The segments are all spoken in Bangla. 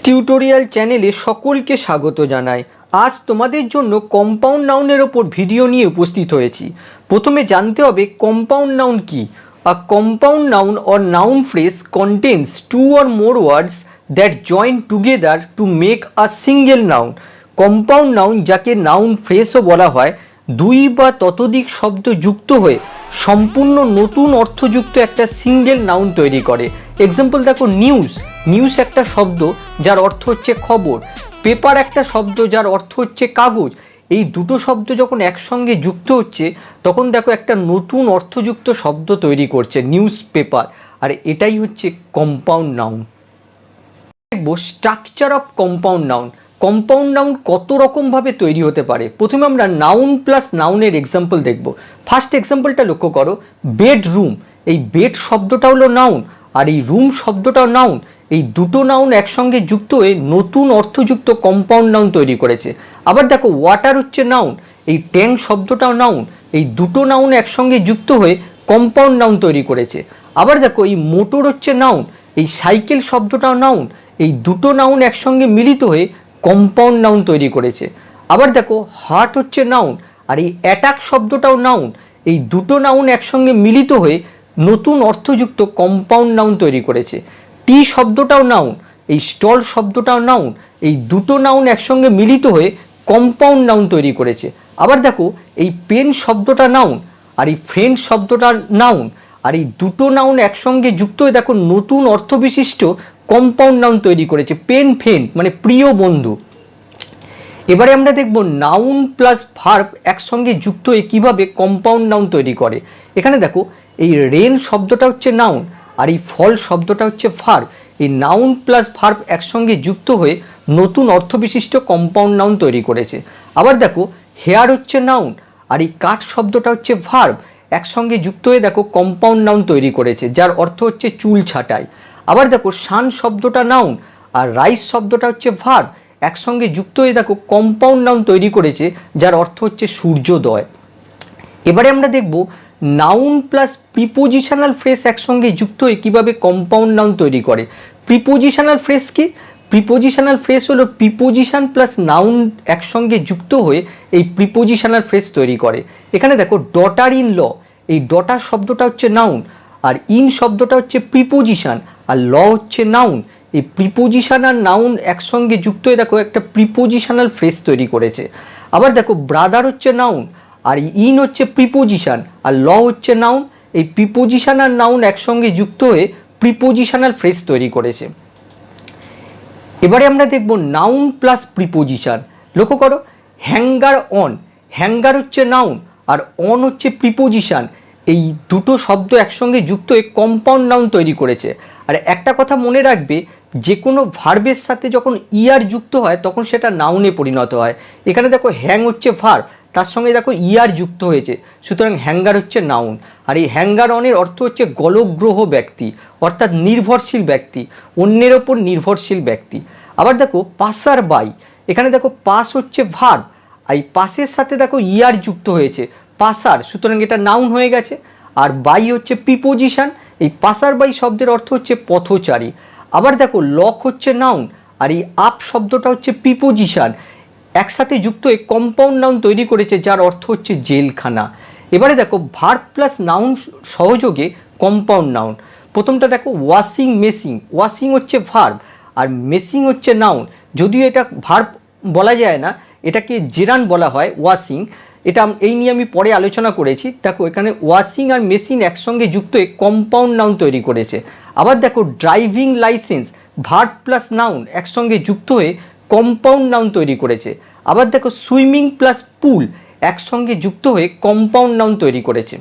টিউটোরিয়াল চ্যানেলে সকলকে স্বাগত জানাই। আজ তোমাদের জন্য কম্পাউন্ড নাউনের ওপর ভিডিও নিয়ে উপস্থিত হয়েছি। প্রথমে জানতে হবে কম্পাউন্ড নাউন কি। A compound noun or noun ফ্রেজ contains two or more words that join together to make a single noun. Compound noun, যাকে নাউন ফ্রেজও বলা হয়, দুই বা ততোধিক শব্দ যুক্ত হয়ে সম্পূর্ণ নতুন অর্থযুক্ত একটা সিঙ্গেল নাউন তৈরি করে। এক্সাম্পল দেখো, নিউজ। নিউজ একটা শব্দ যার অর্থ হচ্ছে খবর। পেপার একটা শব্দ যার অর্থ হচ্ছে কাগজ। এই দুটো শব্দ যখন একসঙ্গে যুক্ত হচ্ছে তখন দেখো একটা নতুন অর্থযুক্ত শব্দ তৈরি করছে, নিউজ পেপার। আর এটাই হচ্ছে কম্পাউন্ড নাউন। দেখবো structure of compound noun. Compound noun কত রকমভাবে তৈরি হতে পারে। প্রথমে আমরা নাউন প্লাস নাউনের এক্সাম্পল দেখব। ফার্স্ট এক্সাম্পলটা লক্ষ্য করো, বেডরুম। এই বেড শব্দটা হলো নাউন, আর এই রুম শব্দটাও নাউন। এই দুটো নাউন একসঙ্গে যুক্ত হয়ে নতুন অর্থযুক্ত কম্পাউন্ড নাউন তৈরি করেছে। আবার দেখো, ওয়াটার হচ্ছে নাউন, এই ট্যাঙ্ক শব্দটাও নাউন। এই দুটো নাউন একসঙ্গে যুক্ত হয়ে কম্পাউন্ড নাউন তৈরি করেছে। আবার দেখো, এই মোটর হচ্ছে নাউন, এই সাইকেল শব্দটাও নাউন। এই দুটো নাউন একসঙ্গে মিলিত হয়ে কম্পাউন্ড নাউন তৈরি করেছে। আবার দেখো, হার্ট হচ্ছে নাউন, আর এই অ্যাটাক শব্দটাও নাউন। এই দুটো নাউন একসঙ্গে মিলিত হয়ে নতুন অর্থযুক্ত কম্পাউন্ড নাউন তৈরি করেছে। টি শব্দটাও নাউন, এই স্টল শব্দটাও নাউন। এই দুটো নাউন একসঙ্গে মিলিত হয়ে কম্পাউন্ড নাউন তৈরি করেছে। আবার দেখো, এই পেন শব্দটা নাউন, আর এই ফ্রেন্ড শব্দটা নাউন। আর এই দুটো নাউন একসঙ্গে যুক্ত হয়ে দেখো নতুন অর্থবিশিষ্ট কম্পাউন্ড নাউন তৈরি করেছে, পেন ফ্রেন্ড মানে প্রিয় বন্ধু। এবারে আমরা দেখব নাউন প্লাস ভার্ব একসঙ্গে যুক্ত হয়ে কিভাবে কম্পাউন্ড নাউন তৈরি করে। এখানে দেখো, এই রেন শব্দটা হচ্ছে নাউন, আর এই ফল শব্দটা হচ্ছে ভার্ব। এই নাউন প্লাস ভার্ব একসঙ্গে যুক্ত হয়ে নতুন অর্থবিশিষ্ট কম্পাউন্ড নাউন তৈরি করেছে। আবার দেখো, হেয়ার হচ্ছে নাউন, আর এই কাট শব্দটা হচ্ছে ভার্ব। একসঙ্গে যুক্ত হয়ে দেখো কম্পাউন্ড নাউন তৈরি করেছে, যার অর্থ হচ্ছে চুল ছাঁটাই। আবার দেখো, সান শব্দটা নাউন, আর রাইস শব্দটা হচ্ছে ভার্ব। একসঙ্গে যুক্ত হয়ে দেখো কম্পাউন্ড নাউন তৈরি করেছে, যার অর্থ হচ্ছে সূর্যোদয়। এবারে আমরা দেখব নাউন প্লাস প্রিপোজিশনাল ফ্রেজ একসঙ্গে যুক্ত হয়ে কিভাবে কম্পাউন্ড নাউন তৈরি করে। প্রিপোজিশনাল ফ্রেজ কি? প্রিপোজিশনাল ফ্রেজ হলো প্রিপোজিশন প্লাস নাউন একসঙ্গে যুক্ত হয়ে এই প্রিপোজিশনাল ফ্রেজ তৈরি করে। এখানে দেখো, ডটার ইন ল। এই ডটার শব্দটা হচ্ছে নাউন, আর ইন শব্দটা হচ্ছে প্রিপোজিশন, আর ল হচ্ছে নাউন। এই প্রিপোজিশন আর নাউন একসঙ্গে যুক্ত হয়ে দেখো একটা প্রিপোজিশনাল ফ্রেজ তৈরি করেছে। আবার দেখো, ব্রাদার হচ্ছে নাউন, আর ইন হচ্ছে প্রিপোজিশন, আর ল হচ্ছে নাউন। এই প্রিপোজিশন আর নাউন একসঙ্গে যুক্ত হয়ে প্রিপোজিশনাল ফ্রেজ তৈরি করেছে। এবারে আমরা দেখব নাউন প্লাস প্রিপোজিশন। লক্ষ্য করো, হ্যাঙ্গার অন। হ্যাঙ্গার হচ্ছে নাউন, আর অন হচ্ছে প্রিপোজিশন। এই দুটো শব্দ একসঙ্গে যুক্ত হয়ে কম্পাউন্ড নাউন তৈরি করেছে। আর একটা কথা মনে রাখবে, যে কোনো ভার্বের সাথে যখন ইয়ার যুক্ত হয় তখন সেটা নাউনে পরিণত হয়। এখানে দেখো, হ্যাং হচ্ছে ভার্ব, তার সঙ্গে দেখো ইয়ার যুক্ত হয়েছে, সুতরাং হ্যাঙ্গার হচ্ছে নাউন। আর এই হ্যাঙ্গার অনের অর্থ হচ্ছে গলগ্রহ ব্যক্তি, অর্থাৎ নির্ভরশীল ব্যক্তি, অন্যের ওপর নির্ভরশীল ব্যক্তি। আবার দেখো, পাসার বাই। এখানে দেখো, পাস হচ্ছে ভার্ব, আর এই পাসের সাথে দেখো ইয়ার যুক্ত হয়েছে, পাসার, সুতরাং এটা নাউন হয়ে গেছে। আর বাই হচ্ছে প্রিপোজিশন। এই পাসার বাই শব্দের অর্থ হচ্ছে পথচারী। আবার দেখো, লক হচ্ছে নাউন, আর এই আপ শব্দটা হচ্ছে প্রিপোজিশন। একসাথে যুক্ত হয়ে কম্পাউন্ড নাউন তৈরি করেছে, যার অর্থ হচ্ছে জেলখানা। এবারে দেখো, ভার্ব প্লাস নাউন সহযোগে কম্পাউন্ড নাউন। প্রথমটা দেখো, ওয়াশিং মেশিন। ওয়াশিং হচ্ছে ভার্ব, আর মেশিং হচ্ছে নাউন। যদিও এটা ভার্ব বলা যায় না, এটাকে জেরান বলা হয়, ওয়াশিং। এটা এই নিয়ে আমি পরে আলোচনা করেছি। দেখো, এখানে ওয়াশিং আর মেশিন একসঙ্গে যুক্ত হয়ে কম্পাউন্ড নাউন তৈরি করেছে। আবার দেখো, driving licence. Verb plus noun একসঙ্গে যুক্ত হয়ে কম্পাউন্ড নাউন তৈরি করেছে। আবার দেখো, সুইমিং প্লাস পুল একসঙ্গে যুক্ত হয়ে কম্পাউন্ড নাউন তৈরি করেছে।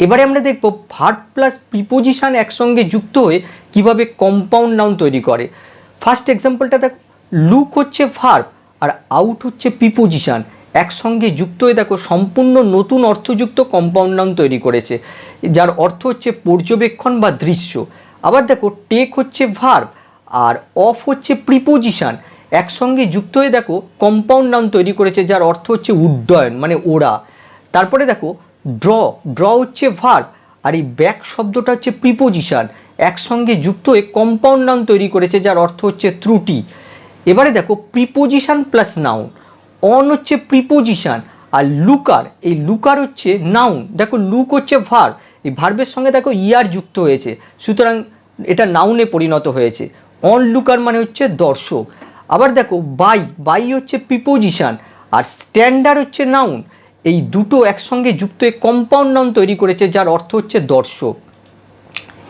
এবারে আমরা দেখব ভার্ব প্লাস প্রিপোজিশন একসঙ্গে যুক্ত হয়ে কিভাবে কম্পাউন্ড নাউন তৈরি করে। ফার্স্ট এক্সাম্পলটা দেখো, লুক হচ্ছে ভার্ব, আর আউট হচ্ছে প্রিপোজিশন। একসঙ্গে যুক্ত হয়ে দেখো সম্পূর্ণ নতুন অর্থযুক্ত কম্পাউন্ড নাউন তৈরি করেছে, যার অর্থ হচ্ছে পর্যবেক্ষণ বা দৃশ্য। আবার দেখো, টেক হচ্ছে ভার্ব, আর অফ হচ্ছে প্রিপোজিশন। একসঙ্গে যুক্ত হয়ে দেখো কম্পাউন্ড নাউন তৈরি করেছে, যার অর্থ হচ্ছে উড্ডয়ন মানে ওড়া। তারপরে দেখো, ড্র। ড্র হচ্ছে ভার্ব, আর এই ব্যাক শব্দটা হচ্ছে প্রিপোজিশন। একসঙ্গে যুক্ত হয়ে কম্পাউন্ড নাউন তৈরি করেছে, যার অর্থ হচ্ছে ত্রুটি। এবারে দেখো প্রিপোজিশন প্লাস নাউন। অন হচ্ছে প্রিপোজিশন আর লুকার, এই লুকার হচ্ছে নাউন। দেখো লুক হচ্ছে ভার্ব, এই ভার্বের সঙ্গে দেখো ইয়ার যুক্ত হয়েছে, সুতরাং এটা নাউনে পরিণত হয়েছে। অন লুকার মানে হচ্ছে দর্শক। আবার দেখো বাই, বাই হচ্ছে প্রিপোজিশন আর স্ট্যান্ডার্ড হচ্ছে নাউন। এই দুটো একসঙ্গে যুক্ত হয়ে কম্পাউন্ড নাউন তৈরি করেছে, যার অর্থ হচ্ছে দর্শক।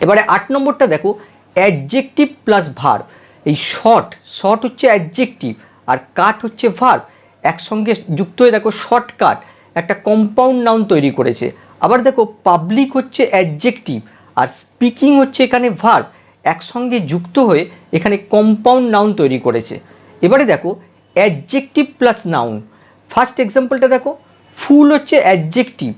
এবারে 8 নম্বরটা দেখো অ্যাডজেক্টিভ প্লাস ভার্ব। এই শর্ট, শর্ট হচ্ছে অ্যাডজেক্টিভ আর কাট হচ্ছে ভার্ব, একসঙ্গে যুক্ত হয়ে দেখো শর্টকাট একটা কম্পাউন্ড নাউন তৈরি করেছে। আবার দেখো পাবলিক হচ্ছে অ্যাডজেক্টিভ আর স্পিকিং হচ্ছে এখানে ভার্ব, একসঙ্গে যুক্ত হয়ে এখানে কম্পাউন্ড নাউন তৈরি করেছে। এবারে দেখো অ্যাডজেক্টিভ প্লাস নাউন। ফার্স্ট এক্সাম্পলটা দেখো, ফুল হচ্ছে অ্যাডজেক্টিভ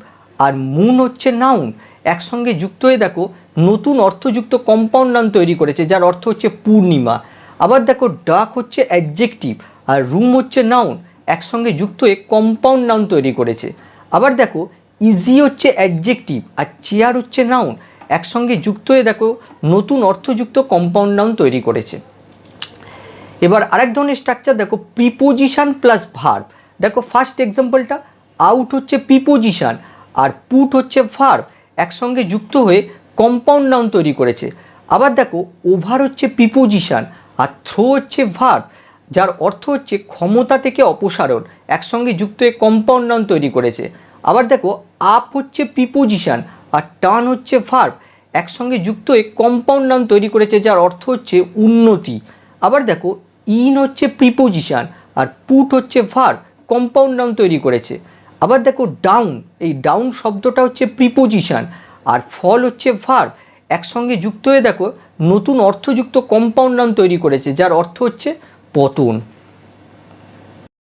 আর মুন হচ্ছে নাউন, একসঙ্গে যুক্ত হয়ে দেখো নতুন অর্থযুক্ত কম্পাউন্ড নাউন তৈরি করেছে, যার অর্থ হচ্ছে পূর্ণিমা। আবার দেখো ডাক হচ্ছে অ্যাডজেক্টিভ আর রুম হচ্ছে নাউন, একসঙ্গে যুক্ত হয়ে কম্পাউন্ড নাউন তৈরি করেছে। আবার দেখো ইজি হচ্ছে অ্যাডজেক্টিভ আর চেয়ার হচ্ছে নাউন, একসঙ্গে যুক্ত হয়ে দেখো নতুন অর্থযুক্ত কম্পাউন্ড নাউন তৈরি করেছে। এবার আরেক ধরনের স্ট্রাকচার দেখো প্রিপোজিশন প্লাস ভার্ব। দেখো ফার্স্ট এক্সাম্পলটা, আউট হচ্ছে প্রিপোজিশন আর পুট হচ্ছে ভার্ব, একসঙ্গে যুক্ত হয়ে কম্পাউন্ড নাউন তৈরি করেছে। আবার দেখো ওভার হচ্ছে প্রিপোজিশন আর থ্রো হচ্ছে ভার্ব, যার অর্থ হচ্ছে ক্ষমতা থেকে অপসারণ, একসঙ্গে যুক্ত হয়ে কম্পাউন্ড নাউন তৈরি করেছে। আবার দেখো আপ হচ্ছে প্রিপোজিশন আর টার্ন হচ্ছে ভার্ব, একসঙ্গে যুক্ত হয়ে কম্পাউন্ড নাউন তৈরি করেছে, যার অর্থ হচ্ছে উন্নতি। আবার দেখো ইন হচ্ছে প্রিপোজিশন আর পুট হচ্ছে ভার্ব, কম্পাউন্ড নাউন তৈরি করেছে। আবার দেখো ডাউন, এই ডাউন শব্দটা হচ্ছে প্রিপোজিশন আর ফল হচ্ছে ভার্ব, একসঙ্গে যুক্ত হয়ে দেখো নতুন অর্থযুক্ত কম্পাউন্ড নাউন তৈরি করেছে, যার অর্থ হচ্ছে পতন।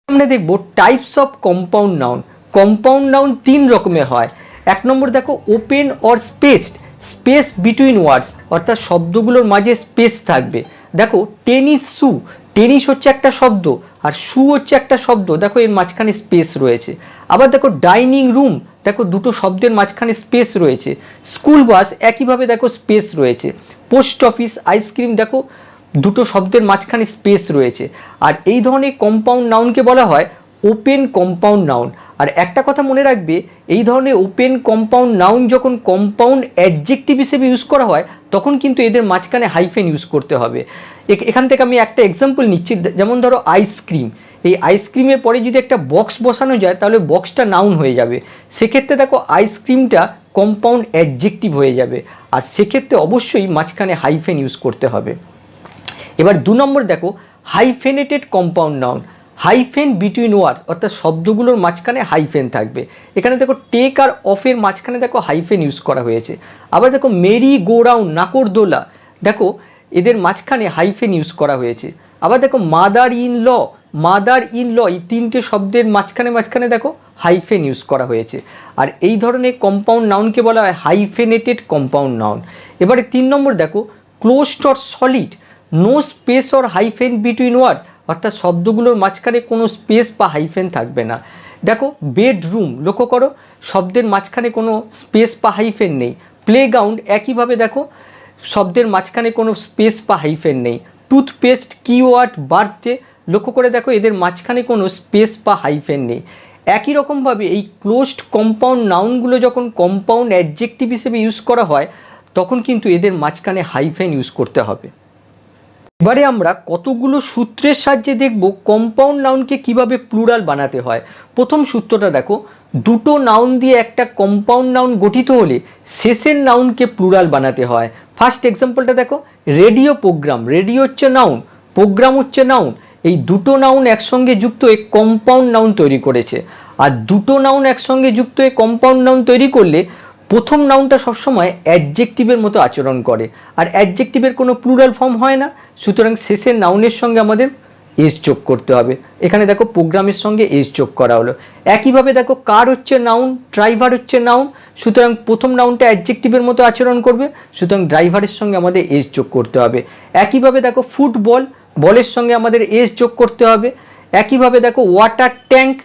আমরা দেখব types of compound noun. Compound noun 3 রকমের হয়। 1 নম্বর দেখো open or spaced, space between words, অর্থাৎ শব্দগুলোর মাঝে স্পেস থাকবে। দেখো টেনিস শু, টেনিস হচ্ছে একটা শব্দ আর শু হচ্ছে একটা শব্দ, দেখো এর মাঝখানে স্পেস রয়েছে। আবার দেখো ডাইনিং রুম, দেখো দুটো শব্দের মাঝখানে স্পেস রয়েছে। স্কুল বাস, একইভাবে দেখো স্পেস রয়েছে। পোস্ট অফিস, আইসক্রিম, দেখো দুটো শব্দের মাঝখানে স্পেস রয়েছে। আর এই ধরনের কম্পাউন্ড নাউনকে বলা হয় ওপেন কম্পাউন্ড নাউন। আর একটা কথা মনে রাখবে, এই ধরনের ওপেন কম্পাউন্ড নাউন যখন কম্পাউন্ড অ্যাডজেক্টিভ হিসেবে ইউজ করা হয়, তখন কিন্তু এদের মাঝখানে হাইফেন ইউজ করতে হবে। এখান থেকে আমি একটা এক্সাম্পল নিচ্ছি, যেমন ধরো আইসক্রিম, এই আইসক্রিমের পরে যদি একটা বক্স বসানো যায় তাহলে বক্সটা নাউন হয়ে যাবে, সেক্ষেত্রে দেখো আইসক্রিমটা কম্পাউন্ড অ্যাডজেক্টিভ হয়ে যাবে, আর সেক্ষেত্রে অবশ্যই মাঝখানে হাইফেন ইউজ করতে হবে। এবার 2 নম্বর দেখো hyphenated compound noun. Hyphen between words, অর্থাৎ শব্দগুলোর মাঝখানে হাইফেন থাকবে। এখানে দেখো টেক আর অফের মাঝখানে দেখো হাইফেন ইউজ করা হয়েছে। আবার দেখো মেরি গো রাউন্ড, নাকরদোলা, দেখো এদের মাঝখানে হাইফেন ইউজ করা হয়েছে। আবার দেখো mother in law, mother in law, এই 3টে শব্দের মাঝখানে দেখো হাইফেন ইউজ করা হয়েছে। আর এই ধরনের কম্পাউন্ড নাউনকে বলা হয় হাইফেনেটেড কম্পাউন্ড নাউন। এবারে 3 নম্বর দেখো closed or solid, no space or hyphen between words, অর্থাৎ শব্দগুলোর মাঝখানে কোনো স্পেস বা হাইফেন থাকবে না। দেখো বেডরুম, লক্ষ্য করো শব্দের মাঝখানে কোনো স্পেস বা হাইফেন নেই। প্লেগ্রাউন্ড, একইভাবে দেখো শব্দের মাঝখানে কোনো স্পেস বা হাইফেন নেই। টুথপেস্ট, কিওয়ার্ড, বার্থডে, লক্ষ্য করে দেখো এদের মাঝখানে কোনো স্পেস বা হাইফেন নেই। একই রকমভাবে এই ক্লোজড কম্পাউন্ড নাউনগুলো যখন কম্পাউন্ড অ্যাডজেক্টিভ হিসেবে ইউজ করা হয়, তখন কিন্তু এদের মাঝখানে হাইফেন ইউজ করতে হবে। এবারে আমরা কতগুলো সূত্রের সাহায্যে দেখব কম্পাউন্ড নাউনকে কিভাবে প্লুরাল বানাতে হয়। প্রথম সূত্রটা দেখো, দুটো নাউন দিয়ে একটা কম্পাউন্ড নাউন গঠিত হলে শেষের নাউনকে প্লুরাল বানাতে হয়। ফার্স্ট এক্সাম্পলটা দেখো, রেডিও প্রোগ্রাম, রেডিও হচ্ছে নাউন, প্রোগ্রাম হচ্ছে নাউন, এই দুটো নাউন একসঙ্গে যুক্ত হয়ে কম্পাউন্ড নাউন তৈরি করেছে। আর দুটো নাউন একসঙ্গে যুক্ত হয়ে কম্পাউন্ড নাউন তৈরি করলে প্রথম নাউনটা সবসময় অ্যাডজেক্টিভের মতো আচরণ করে, আর অ্যাডজেক্টিভের কোনো প্লুরাল ফর্ম হয় না, সুতরাং শেষের নাউনের সঙ্গে আমাদের এস যোগ করতে হবে। এখানে দেখো প্রোগ্রামের সঙ্গে এস যোগ করা হলো। একইভাবে দেখো কার হচ্ছে নাউন, ড্রাইভার হচ্ছে নাউন, সুতরাং প্রথম নাউনটা অ্যাডজেক্টিভের মতো আচরণ করবে, সুতরাং ড্রাইভারের সঙ্গে আমাদের এস যোগ করতে হবে। একইভাবে দেখো ফুটবল, বলের সঙ্গে আমাদের এস যোগ করতে হবে। একইভাবে দেখো ওয়াটার ট্যাঙ্ক,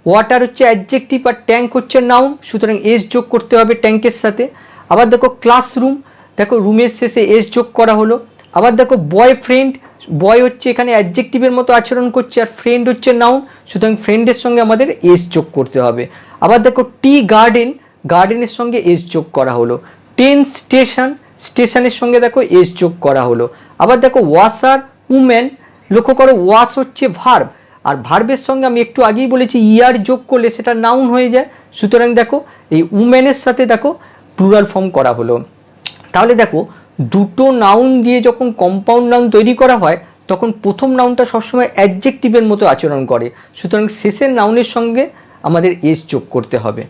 ওয়াটার হচ্ছে অ্যাডজেক্টিভ আর ট্যাঙ্ক হচ্ছে নাউন, সুতরাং এস যোগ করতে হবে ট্যাঙ্কের সাথে। আবার দেখো ক্লাসরুম, দেখো রুমের শেষে এস যোগ করা হলো। আবার দেখো বয়ফ্রেন্ড, বয় হচ্ছে এখানে অ্যাডজেক্টিভের মতো আচরণ করছে আর ফ্রেন্ড হচ্ছে নাউন, সুতরাং ফ্রেন্ডের সঙ্গে আমাদের এস যোগ করতে হবে। আবার দেখো টি গার্ডেন, গার্ডেনের সঙ্গে এস যোগ করা হলো। ট্রেন স্টেশন, স্টেশনের সঙ্গে দেখো এস যোগ করা হলো। আবার দেখো ওয়াশার উমেন, লক্ষ্য করো ওয়াশ হচ্ছে ভার্ব আর ভার্বের সঙ্গে আমি একটু আগেই বলেছি ইয়ার যোগ করলে সেটা নাউন হয়ে যায়, সুতরাং দেখো এই উমেনের সাথে দেখো প্লুরাল ফর্ম করা হলো। তাহলে দেখো দুটো নাউন দিয়ে যখন কম্পাউন্ড নাউন তৈরি করা হয় তখন প্রথম নাউনটা সবসময় অ্যাডজেক্টিভের মতো আচরণ করে, সুতরাং শেষের নাউনের সঙ্গে আমাদের এস যোগ করতে হবে।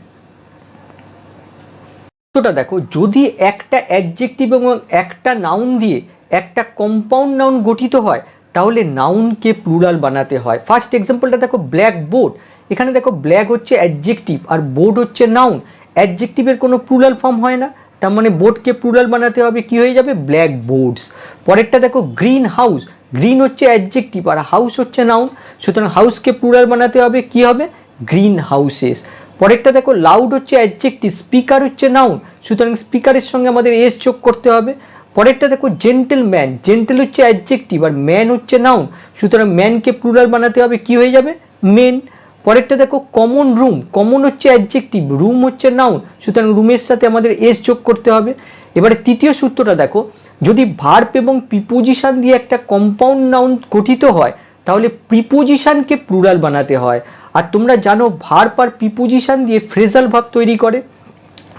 তোটা দেখো যদি একটা অ্যাডজেক্টিভ এবং একটা নাউন দিয়ে একটা কম্পাউন্ড নাউন গঠিত হয় তাহলে নাউনকে প্লুরাল বানাতে হয়। ফার্স্ট এক্সাম্পলটা দেখো ব্ল্যাক বোর্ড, এখানে দেখো ব্ল্যাক হচ্ছে অ্যাডজেক্টিভ আর বোর্ড হচ্ছে নাউন, অ্যাডজেক্টিভের কোনো প্লুরাল ফর্ম হয় না, তার মানে বোর্ডকে প্লুরাল বানাতে হবে, কি হয়ে যাবে ব্ল্যাক বোর্ডস। পরেরটা দেখো গ্রিন হাউস, গ্রিন হচ্ছে অ্যাডজেক্টিভ আর হাউস হচ্ছে নাউন, সুতরাং হাউসকে প্লুরাল বানাতে হবে, কি হবে গ্রিন হাউসেস। পরেরটা দেখো লাউড হচ্ছে অ্যাডজেক্টিভ, স্পিকার হচ্ছে নাউন, সুতরাং স্পিকারের সঙ্গে আমাদের এস যোগ করতে হবে। পরেরটা দেখো জেন্টেলম্যান, জেন্টেল হচ্ছে অ্যাডজেক্টিভ আর ম্যান হচ্ছে নাউন, সুতরাং ম্যানকে প্লুরাল বানাতে হবে, কি হয়ে যাবে মেন। পরেরটা দেখো কমন রুম, কমন হচ্ছে অ্যাডজেক্টিভ, রুম হচ্ছে নাউন, সুতরাং রুমের সাথে আমাদের এস যোগ করতে হবে। এবারে তৃতীয় সূত্রটা দেখো যদি ভার্ব এবং প্রিপোজিশন দিয়ে একটা কম্পাউন্ড নাউন গঠিত হয় তাহলে প্রিপোজিশনকে প্লুরাল বানাতে হয়। আর তোমরা জানো ভার্ব আর প্রিপোজিশন দিয়ে ফ্রেজাল ভার্ব তৈরি করে,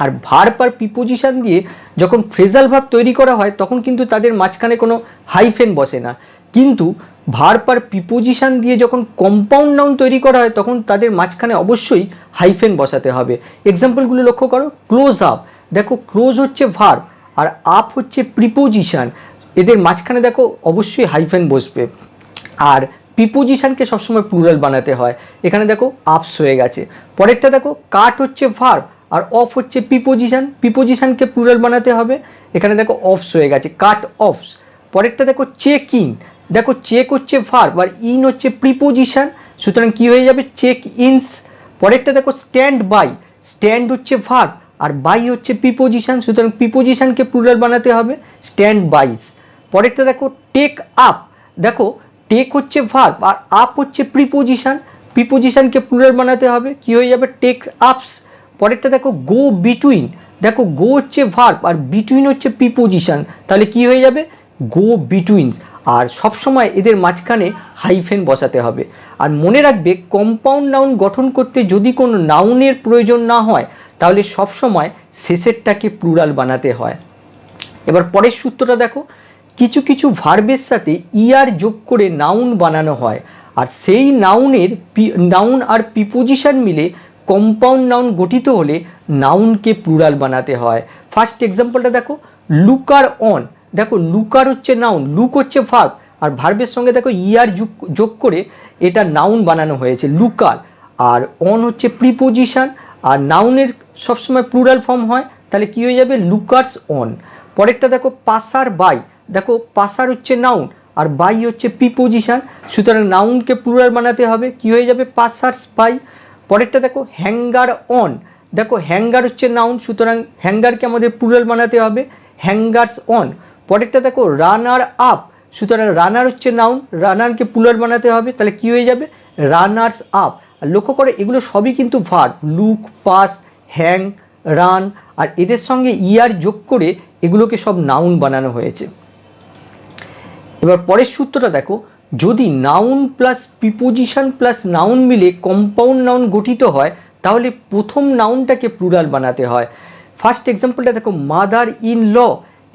আর ভার্ব আর প্রিপোজিশন দিয়ে যখন ফ্রেজাল ভার্ব তৈরি করা হয় তখন কিন্তু তাদের মাঝখানে কোনো হাইফেন বসে না, কিন্তু ভার্ব আর প্রিপোজিশন দিয়ে যখন কম্পাউন্ড নাউন তৈরি করা হয় তখন তাদের মাঝখানে অবশ্যই হাইফেন বসাতে হবে। এক্সাম্পলগুলো লক্ষ্য করো, ক্লোজ আপ, দেখো ক্লোজ হচ্ছে ভার্ব আর আপ হচ্ছে প্রিপোজিশন, এদের মাঝখানে দেখো অবশ্যই হাইফেন বসবে। আর প্রিপোজিশনকে সবসময় প্লুরাল বানাতে হয়, এখানে দেখো আপস হয়ে গেছে। পরেরটা দেখো কাট হচ্ছে ভার্ব আর অফ হচ্ছে প্রিপোজিশন, প্রিপোজিশনকে প্লুরাল বানাতে হবে, এখানে দেখো অফস হয়ে গেছে কাট অফস। পরেরটা দেখো চেক ইন, দেখো চেক হচ্ছে ভার্ব আর ইন হচ্ছে প্রিপোজিশন, সুতরাং কি হয়ে যাবে চেক ইনস। পরেরটা দেখো স্ট্যান্ড বাই, স্ট্যান্ড হচ্ছে ভার্ব আর বাই হচ্ছে প্রিপোজিশন, সুতরাং প্রিপোজিশনকে প্লুরাল বানাতে হবে স্ট্যান্ড বাইস। পরেরটা দেখো টেক আপ, দেখো টেক হচ্ছে ভার্ব আর আপ হচ্ছে প্রিপোজিশন, প্রিপোজিশনকে প্লুরাল বানাতে হবে, কি হয়ে যাবে টেক আপস। পরেরটা দেখো গো বিটুইন, দেখো গো হচ্ছে ভার্ব আর বিটুইন হচ্ছে প্রিপোজিশন, তাহলে কি হয়ে যাবে গো বিটুইনস। আর সবসময় এদের মাঝখানে হাইফেন বসাতে হবে। আর মনে রাখবে কম্পাউন্ড নাউন গঠন করতে যদি কোনো নাউনের প্রয়োজন না হয় তাহলে সবসময় শেষেরটাকে প্লুরাল বানাতে হয়। এবার পরের সূত্রটা দেখো, কিছু কিছু ভার্বের সাথে ইয়ার যোগ করে নাউন বানানো হয় আর সেই নাউনের নাউন আর প্রিপোজিশন মিলে কম্পাউন্ড নাউন গঠিত হলে নাউনকে প্লুরাল বানাতে হয়। ফার্স্ট এক্সাম্পলটা দেখো লুকার অন, দেখো লুকার হচ্ছে নাউন, লুক হচ্ছে ভার্ব আর ভার্বের সঙ্গে দেখো ইয়ার যোগ করে এটা নাউন বানানো হয়েছে লুকার, আর অন হচ্ছে প্রিপোজিশন আর নাউনের সবসময় প্লুরাল ফর্ম হয়, তাহলে কি হয়ে যাবে লুকার্স অন। পরেরটা দেখো পাসার বাই, দেখো পাসার হচ্ছে নাউন আর বাই হচ্ছে প্রিপোজিশন, সুতরাং নাউনকে প্লুরাল বানাতে হবে, কি হয়ে যাবে পাসার্স বাই। পরেরটা দেখো হ্যাঙ্গার অন, দেখো হ্যাঙ্গার হচ্ছে নাউন, সুতরাং হ্যাঙ্গারকে আমাদের প্লুরাল বানাতে হবে হ্যাঙ্গার্স অন। পরেরটা দেখো রানার আপ, সুতরাং রানার হচ্ছে নাউন, রানারকে প্লুরাল বানাতে হবে, তাহলে কি হয়ে যাবে রানার্স আপ। আর লক্ষ্য করে এগুলো সবই কিন্তু verb, look, pass, hang, run, আর এদের সঙ্গে ইয়ার যোগ করে এগুলোকে সব নাউন বানানো হয়েছে। এবার পরের সূত্রটা দেখো, যদি noun plus preposition plus noun মিলে কম্পাউন্ড নাউন গঠিত হয় তাহলে প্রথম নাউনটাকে প্লুরাল বানাতে হয়। ফার্স্ট এক্সাম্পলটা দেখো মাদার ইন ল,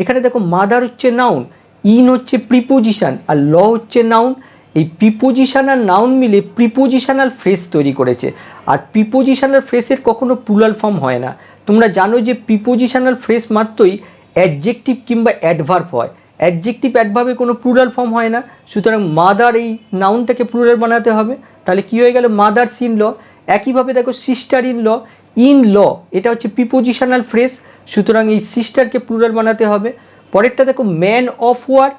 এখানে দেখো মাদার হচ্ছে নাউন, ইন হচ্ছে প্রিপোজিশন আর ল হচ্ছে নাউন, এই প্রিপোজিশন আর নাউন মিলে প্রিপোজিশনাল ফ্রেজ তৈরি করেছে। আর প্রিপোজিশনাল ফ্রেজের কখনো প্লুরাল ফর্ম হয় না, তোমরা জানো যে প্রিপোজিশনাল ফ্রেজ মাত্রই অ্যাডজেক্টিভ কিংবা অ্যাডভার্ব হয়, অ্যাডজেক্টিভ অ্যাডভার্বে কোনো প্লুরাল ফর্ম হয় না, সুতরাং মাদার এই নাউনটাকে প্লুরাল বানাতে হবে, তাহলে কি হয়ে গেল মাদার্স ইন ল। একইভাবে দেখো সিস্টার ইন ল এটা হচ্ছে প্রিপোজিশনাল ফ্রেজ, সুতরাং এই সিস্টারকে প্লুরাল বানাতে হবে। পরেরটা দেখো ম্যান অফ ওয়ার,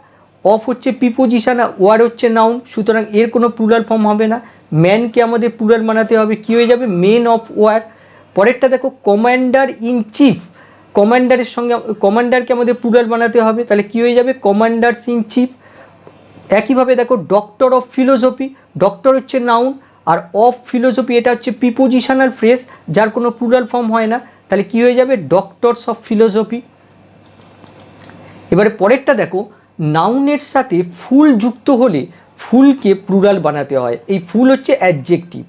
অফ হচ্ছে প্রিপোজিশন আর ওয়ার হচ্ছে নাউন, সুতরাং এর কোনো প্লুরাল ফর্ম হবে না, ম্যানকে আমাদের প্লুরাল বানাতে হবে, কি হয়ে যাবে মেন অফ ওয়ার। পরেরটা দেখো কমান্ডার ইন চিফ, কমান্ডারের সঙ্গে কমান্ডারকে আমাদের প্লুরাল বানাতে হবে, তাহলে কি হয়ে যাবে কমান্ডার্স ইন চিফ। একইভাবে দেখো ডক্টর অফ ফিলোসফি, ডক্টর হচ্ছে নাউন আর অফ ফিলোসফি এটা হচ্ছে প্রিপোজিশনাল ফ্রেজ যার কোনো প্লুরাল ফর্ম হয় না, তাহলে কি হয়ে যাবে ডক্টরস অফ ফিলোসফি। এবারে পরেরটা দেখো নাউনের সাথে ফুল যুক্ত হলে ফুলকে প্লুরাল বানাতে হয়, এই ফুল হচ্ছে অ্যাডজেক্টিভ।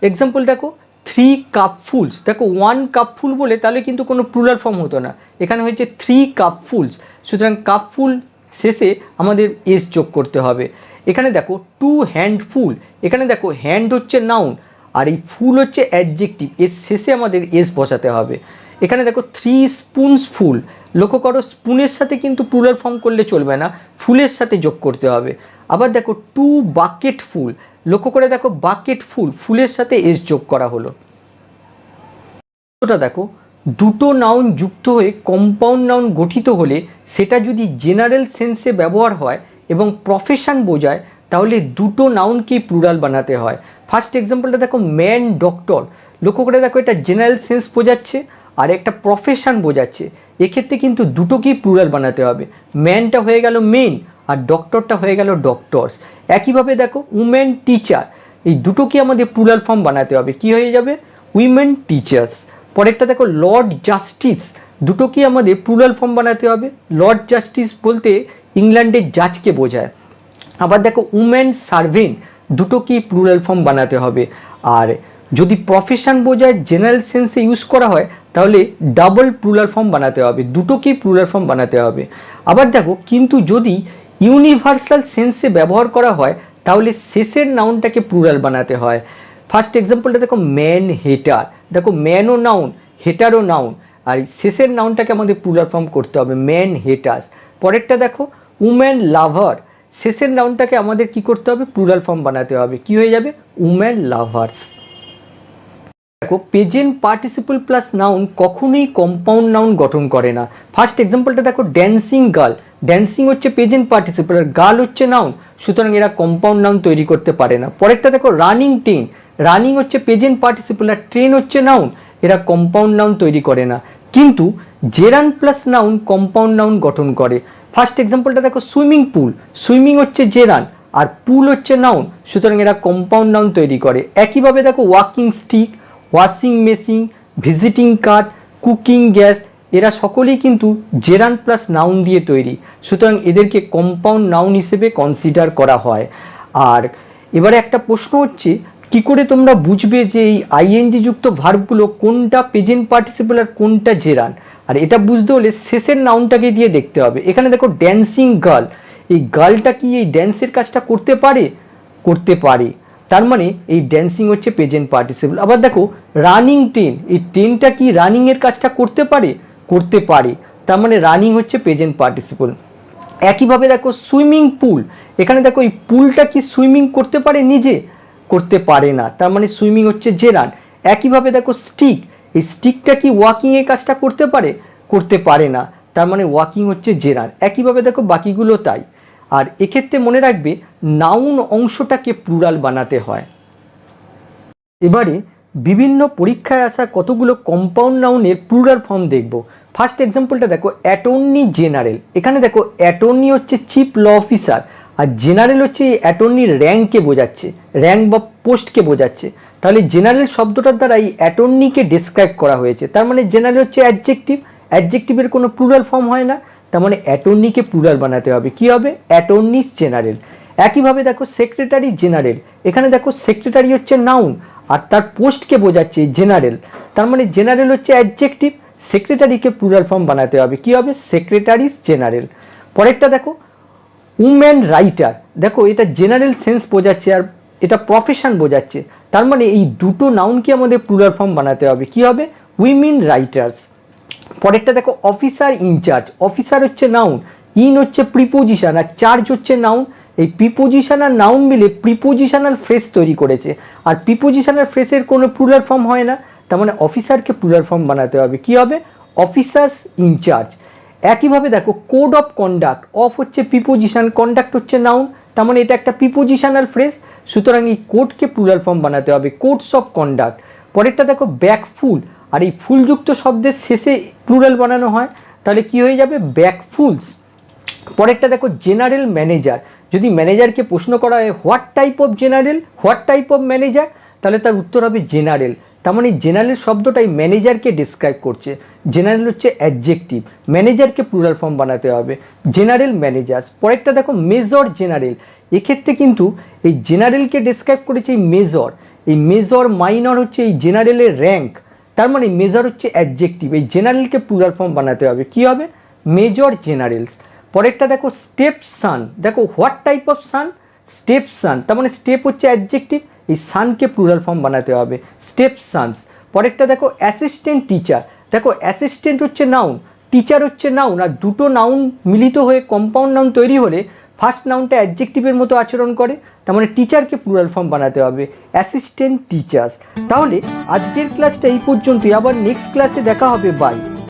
এক্সাম্পল দেখো 3 কাপ ফুলস, দেখো 1 কাপ ফুল বলে তাহলে কিন্তু কোনো প্লুরাল ফর্ম হতো না, এখানে হয়েছে 3 কাপ ফুলস, সুতরাং কাপ ফুল শেষে আমাদের এস যোগ করতে হবে। এখানে দেখো 2 হ্যান্ডফুল, এখানে দেখো হ্যান্ড হচ্ছে নাউন আর এই ফুল হচ্ছে অ্যাডজেক্টিভ, এর শেষে আমাদের এস বসাতে হবে। এখানে দেখো 3 স্পুনস ফুল, লক্ষ্য করো স্পুনের সাথে কিন্তু প্লুরাল ফর্ম করলে চলবে না, ফুলের সাথে যোগ করতে হবে। আবার দেখো 2 বাকেট ফুল, লক্ষ্য করে দেখো বাকেট ফুল, ফুলের সাথে এস যোগ করা হলো। ওটা দেখো দুটো নাউন যুক্ত হয়ে কম্পাউন্ড নাউন গঠিত হলে সেটা যদি জেনারেল সেন্সে ব্যবহার হয় এবং প্রফেশন বোঝায় তাহলে দুটো নাউনকেই প্লুরাল বানাতে হয়। ফার্স্ট এক্সাম্পলটা দেখো ম্যান ডক্টর, লক্ষ্য করে দেখো এটা জেনারেল সেন্স বোঝাচ্ছে আর একটা প্রফেশন বোঝাচ্ছে, এক্ষেত্রে কিন্তু দুটোকেই প্লুরাল বানাতে হবে, ম্যানটা হয়ে গেল মেন আর ডক্টরটা হয়ে গেল ডক্টরস। একইভাবে দেখো উমেন টিচার, এই দুটোকে আমাদের প্লুরাল ফর্ম বানাতে হবে, কি হয়ে যাবে উইমেন টিচার্স। পরেরটা দেখো লর্ড জাস্টিস, দুটোকে আমাদের প্লুরাল ফর্ম বানাতে হবে, লর্ড জাস্টিস বলতে ইংল্যান্ডের জাজকে বোঝায়। আবার দেখো উমেন সার্ভেন্ট, দুটোকেই প্লুরাল ফর্ম বানাতে হবে। আর যদি প্রফেশন বোঝায় জেনারেল সেন্সে ইউজ করা হয় তাহলে ডাবল প্লুরাল ফর্ম বানাতে হবে, দুটোকেই প্লুরাল ফর্ম বানাতে হবে। আবার দেখো কিন্তু যদি ইউনিভার্সাল সেন্সে ব্যবহার করা হয় তাহলে শেষের নাউনটাকে প্লুরাল বানাতে হয়। ফার্স্ট এক্সাম্পলটা দেখো ম্যান হেটার, দেখো ম্যানও নাউন হেটারও নাউন আর শেষের নাউনটাকে আমাদের প্লুরাল ফর্ম করতে হবে ম্যান হেটার্স। পরেরটা দেখো উম্যান লাভার, শেষের নাউনটাকে আমাদের কি করতে হবে প্লুরাল ফর্ম বানাতে হবে, কি হয়ে যাবে উম্যান লাভার্স। দেখো প্রেজেন্ট পার্টিসিপল প্লাস নাউন কখনোই কম্পাউন্ড নাউন গঠন করে না। ফার্স্ট এক্সাম্পলটা দেখো ড্যান্সিং গার্ল, ড্যান্সিং হচ্ছে প্রেজেন্ট পার্টিসিপল আর গার্ল হচ্ছে নাউন, সুতরাং এরা কম্পাউন্ড নাউন তৈরি করতে পারে না। পরেরটা দেখো রানিং ট্রেন, রানিং হচ্ছে প্রেজেন্ট পার্টিসিপল আর ট্রেন হচ্ছে নাউন, এরা কম্পাউন্ড নাউন তৈরি করে না, কিন্তু gerund plus noun compound noun গঠন করে। ফার্স্ট এক্সাম্পলটা দেখো সুইমিং পুল, সুইমিং হচ্ছে জেরান আর পুল হচ্ছে নাউন, সুতরাং এরা কম্পাউন্ড নাউন তৈরি করে। একইভাবে দেখো walking stick, washing machine, visiting card, cooking gas, এরা সকলেই কিন্তু জেরান প্লাস নাউন দিয়ে তৈরি, সুতরাং এদেরকে কম্পাউন্ড নাউন হিসেবে কনসিডার করা হয়। আর এবারে একটা প্রশ্ন হচ্ছে কি করে তোমরা বুঝবে যে এই আইএনজি যুক্ত ভার্বগুলো কোনটা প্রেজেন্ট পার্টিসিপল আর কোনটা জেরান, আর এটা বুঝতে হলে শেষের নাউনটাকে দিয়ে দেখতে হবে। এখানে দেখো ড্যান্সিং গার্ল, এই গার্লটা কি এই ড্যান্সের কাজটা করতে পারে, করতে পারে, তার মানে এই ড্যান্সিং হচ্ছে প্রেজেন্ট পার্টিসিপল। আবার দেখো রানিং ট্রেন, এই ট্রেনটা কি রানিংয়ের কাজটা করতে পারে, করতে পারে, তার মানে রানিং হচ্ছে প্রেজেন্ট পার্টিসিপল। একইভাবে দেখো সুইমিং পুল, এখানে দেখো এই পুলটা কি সুইমিং করতে পারে নিজে, করতে পারে না, তার মানে সুইমিং হচ্ছে জেরান। একইভাবে দেখো স্টিক, এই স্টিকটা কি ওয়াকিংয়ের কাজটা করতে পারে, করতে পারে না, তার মানে ওয়াকিং হচ্ছে জেরান। একইভাবে দেখো বাকিগুলো তাই। আর এক্ষেত্রে মনে রাখবে নাউন অংশটাকে প্লুরাল বানাতে হয়। এবারে বিভিন্ন পরীক্ষায় আসা কতগুলো কম্পাউন্ড নাউনের প্লুরাল ফর্ম দেখব। ফার্স্ট এক্সাম্পলটা দেখো অ্যাটর্নি জেনারেল, এখানে দেখো অ্যাটর্নি হচ্ছে চিফ ল অফিসার আর জেনারেল হচ্ছে অ্যাটর্নির র্যাঙ্ককে বোঝাচ্ছে, র্যাঙ্ক বা পোস্টকে বোঝাচ্ছে, তাহলে জেনারেল শব্দটার দ্বারা এই অ্যাটর্নিকে ডেসক্রাইব করা হয়েছে, তার মানে জেনারেল হচ্ছে অ্যাডজেক্টিভ, অ্যাডজেক্টিভের কোনো প্লুরাল ফর্ম হয় না, তার মানে অ্যাটর্নিকে প্লুরাল বানাতে হবে, কি হবে অ্যাটর্নিস জেনারেল। একইভাবে দেখো সেক্রেটারি জেনারেল, এখানে দেখো সেক্রেটারি হচ্ছে নাউন আর তার পোস্টকে বোঝাচ্ছে জেনারেল, তার মানে জেনারেল হচ্ছে অ্যাডজেক্টিভ, সেক্রেটারিকে প্লুরাল ফর্ম বানাতে হবে, কি হবে সেক্রেটারিস জেনারেল। পরেরটা দেখো উম্যান রাইটার, দেখো এটা জেনারেল সেন্স বোঝাচ্ছে আর এটা প্রফেশন বোঝাচ্ছে, তার মানে এই দুটো নাউনকে আমাদের প্লুরাল ফর্ম বানাতে হবে, কি হবে উইমেন রাইটার্স। পরেরটা দেখো অফিসার ইনচার্জ, অফিসার হচ্ছে নাউন, ইন হচ্ছে প্রিপোজিশন আর চার্জ হচ্ছে নাউন, এই প্রিপোজিশন আর নাউন মিলে প্রিপোজিশনাল ফ্রেজ তৈরি করেছে আর প্রিপোজিশনাল ফ্রেজের কোনো প্লুরাল ফর্ম হয় না, তার মানে অফিসারকে প্লুরাল ফর্ম বানাতে হবে, কি হবে অফিসার্স ইনচার্জ। একইভাবে দেখো কোড অফ কন্ডাক্ট, অফ হচ্ছে প্রিপোজিশন, কন্ডাক্ট হচ্ছে নাউন, তার মানে এটা একটা প্রিপোজিশনাল ফ্রেজ, সুতরাং এই কোডকে প্লুরাল ফর্ম বানাতে হবে কোডস অফ কন্ডাক্ট। পরেরটা দেখো ব্যাকফুল, আর এই ফুলযুক্ত শব্দের শেষে প্লুরাল বানানো হয়, তাহলে কি হয়ে যাবে? ব্যাকফুলস। পরেরটা দেখো জেনারেল ম্যানেজার। যদি ম্যানেজারকে প্রশ্ন করা হয় what type of general, what type of manager, তাহলে তার উত্তর হবে জেনারেল। তার মানে জেনারেল শব্দটাই ম্যানেজারকে ডিসক্রাইব করছে। জেনারেল হচ্ছে অ্যাডজেক্টিভ, ম্যানেজারকে প্লুরাল ফর্ম বানাতে হবে জেনারেল ম্যানেজার্স। পরেরটা দেখো মেজর জেনারেল। এক্ষেত্রে কিন্তু এই জেনারেলকে ডিসক্রাইব করেছে এই মেজর। এই মেজর মাইনর হচ্ছে এই জেনারেলের র্যাঙ্ক, তার মানে মেজর হচ্ছে অ্যাডজেক্টিভ, এই জেনারেলকে প্লুরাল ফর্ম বানাতে হবে। কি হবে? Major generals. পরেরটা দেখো স্টেপ সান। দেখো what type of son? Step son, তার মানে স্টেপ হচ্ছে অ্যাডজেক্টিভ, এই সানকে প্লুরাল ফর্ম বানাতে হবে স্টেপ সানস। পরেরটা দেখো অ্যাসিস্ট্যান্ট টিচার। দেখো অ্যাসিস্ট্যান্ট হচ্ছে নাউন, টিচার হচ্ছে নাউন, আর দুটো নাউন মিলিত হয়ে কম্পাউন্ড নাউন তৈরি হলে ফার্স্ট নাউনটা অ্যাডজেক্টিভের মতো আচরণ করে, তার মানে টিচারকে প্লুরাল ফর্ম বানাতে হবে অ্যাসিস্ট্যান্ট টিচার্স। তাহলে আজকের ক্লাসটা এই পর্যন্তই, আবার নেক্সট ক্লাসে দেখা হবে। বাই।